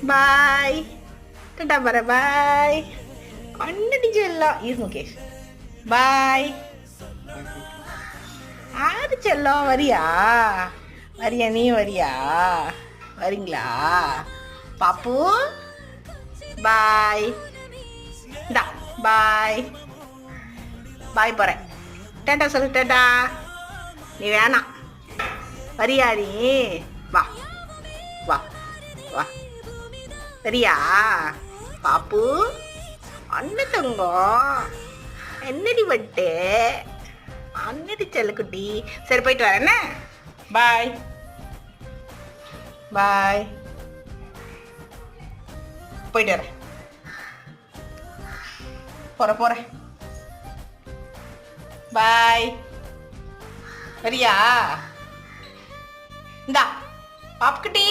பாய். டாடா பாரு பாய். கண்ணடி செல்லம் இரு முகேஷ். பாய். ஆறு செல்லம் வரியா? வரியா நீ வரியா? வரீங்களா பாப்பு? பாய். இந்தா பாய். பாய் போகிறேன். டேட்டா சொல்லு டேட்டா. நீ வேணாம் வரியா நீ? வா வா வா. சரியா பாப்பு? அண்ணன் தங்கம் என்னடி வட்டு அண்ணடி செல்லக்குட்டி. சரி போயிட்டு வரேன் என்ன? பாய் பாய். போயிட்டு வரேன். போகிறேன் பாய். வரியா? இந்தா பாப்புக்குட்டி.